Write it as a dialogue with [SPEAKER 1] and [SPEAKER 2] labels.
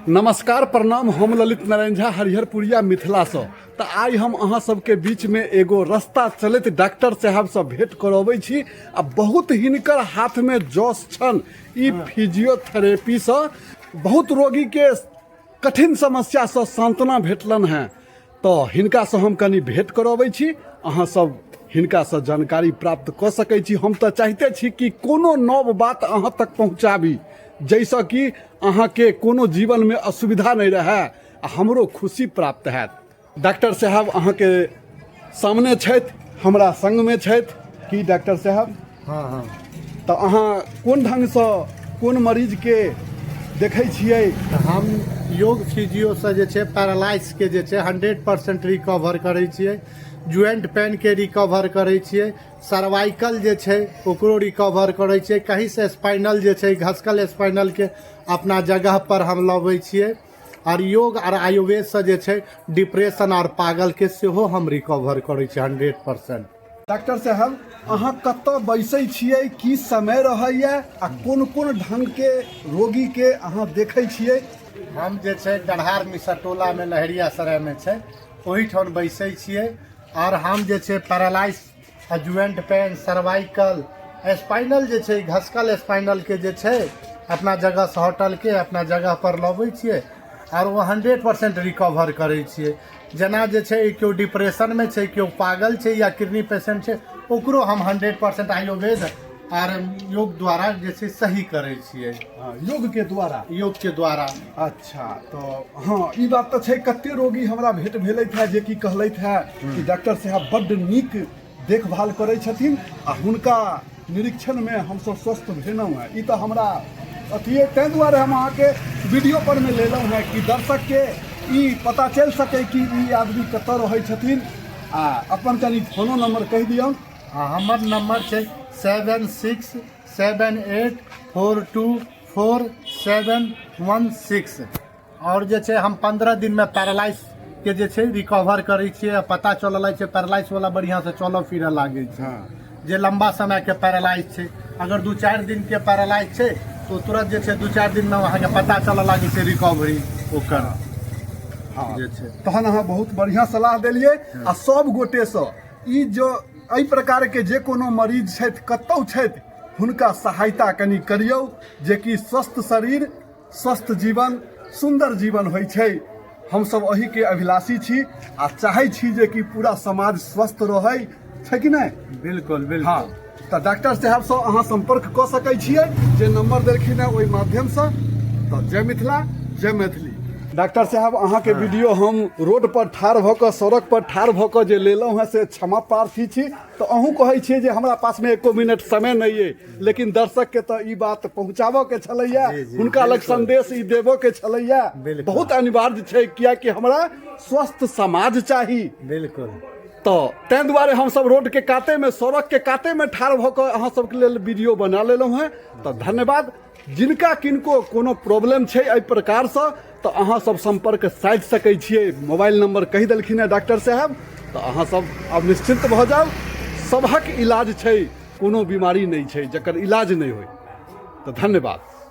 [SPEAKER 1] नमस्कार प्रणाम। हम ललित नारायण झा हरिहरपुरिया मिथिला से। तो आज हम अहाँ सबके बीच में एगो रास्ता चलते डॉक्टर साहब से भेंट करबै छी। आ बहुत हिनकर हाथ में जोश छन ई फिजियोथेरेपी से बहुत रोगी के कठिन समस्या से सांत्वना भेटलन है। तो हिनका से हम कनी भेंट करबै छी। अहाँ सब हिनका से जानकारी प्राप्त कर सकै छी। हम तो चाहते छी कि कोनो नव बात अहाँ तक पहुँचाबी, जैसा कि अहाँ के कोनो जीवन में असुविधा नहीं रहे, हमरो खुशी प्राप्त है। डॉक्टर साहब अहाँ के सामने छथि, हमरा संग में छथि कि डॉक्टर साहब?
[SPEAKER 2] हाँ।
[SPEAKER 1] तो अहाँ कोन ढंग से कोन मरीज के देखै छियै?
[SPEAKER 2] हम योग फिजियो से जे छै पैरालाइज के जे छै 100% रिकवर करै छियै। ज्वाइंट पेन के रिकवर करै छियै। सर्वाइकल जे छै ओकरो रिकवर करै छियै। कहीं से स्पाइनल जे छै घसकल स्पाइनल के अपना जगह पर हम लबै छियै। और योग और आयुर्वेद से जे छै डिप्रेशन और पागल के सेहो हम रिकवर करै छियै 100%।
[SPEAKER 1] डॉक्टर साहब अहाँ कतऽ बैसै छियै, की समय रहैया आ कोन कोन ढंग के रोगी के अहाँ देखै छियै?
[SPEAKER 2] हम जे छै गढ़हार मिसरटोला में लहरिया सराय में छै ओहिठाम बैसै छियै। और हम जे छै paralyse, joint pain, cervical, spinal जे छै घसकल स्पाइनल के जे छै अपना जगह से हटल के अपना जगह पर लबै छियै और वो 100% रिकवर करै छियै। जेना जे छै केओ डिप्रेशन में छै, केओ पागल छै या किडनी पेशेंट छै, ओकरो हम 100% आयुर्वेद और योग द्वारा जे छै सही करै छियै।
[SPEAKER 1] योग के द्वारा। अच्छा, तो हाँ ई बात तो छै। कते रोगी हमरा भेंट भेलैथ है जे कि कहलैथ है कि डॉक्टर साहब बड्ड नीक देखभाल करै छथिन आ हुनका निरीक्षण में हम सब स्वस्थ भेलहुँ है। ई तो हमरा अथिए तैं दुआरे हम अहाँ के वीडियो पर में लेलहुँ है कि दर्शक के ई पता चल सके कि ई आदमी कतऽ रहै छथिन। आ अपन कनी फोनो नंबर कह दियौ।
[SPEAKER 2] हमर नंबर छै 7678424716। और जे छै हम 15 दिन में पैरालाइज के जे छै रिकवर करै छियै। पता चलल छै पैरालाइज वाला बढ़िया से चलऽ फिरऽ लागे छै। जे लंबा समय के पैरालाइज छै, अगर 2-4 दिन के पैरालाइज छै तो तुरंत जे छै 2-4 दिन में वहाँ के पता चलऽ लागे छै रिकवरी ओकर।
[SPEAKER 1] हाँ तहन अहाँ बहुत बढ़िया सलाह देलिए। आ सब गोटे से ई जो एहि प्रकार के जे कोनो मरीज छथि कतौ छथि हुनका सहायता कनी करियौ, जे कि स्वस्थ शरीर स्वस्थ जीवन सुंदर जीवन होइ छै। हम सब एही के अभिलाषी छी आ चाहै छी जे कि पूरा समाज स्वस्थ रहै, छै कि नहीं?
[SPEAKER 2] बिल्कुल बिल्कुल।
[SPEAKER 1] हाँ तो डॉक्टर साहब से अहाँ संपर्क कर सकै छियै जे नंबर देलखिन है ओहि माध्यम से। तो जय मिथिला जय मैथिली। डॉक्टर साहब अहाँ के वीडियो हम रोड पर ठाढ़ भ के सड़क पर ठाढ़ भ के जे लेलहुँ है से क्षमा प्रार्थी छी। तो अहूँ कहै छियै जे हमरा पास में 1 मिनट समय नहीं है, लेकिन दर्शक के तो ई बात पहुँचाबऽ के छलैया, हुनका लग संदेश ई देबऽ के छलैया। बहुत अनिवार्य छै, कियाकि हमरा स्वस्थ समाज चाही।
[SPEAKER 2] बिल्कुल।
[SPEAKER 1] तो तैं दुआरे हम सब रोड के काते में सड़क के काते में ठाढ़ भ के अहाँ सबके लेल वीडियो बना लेलहुँ हैं। तो धन्यवाद। जिनका किनको कोनो प्रॉब्लम छै एहि प्रकार से तो अहाँ सब संपर्क साधि सकै छियै। मोबाइल नंबर कहि देलखिन है डॉक्टर साहब। तो अहाँ सब अब निश्चिंत भ जाओ, सबहक इलाज छै, कोनो बीमारी नहीं छै जकर इलाज नहीं होय। तो धन्यवाद।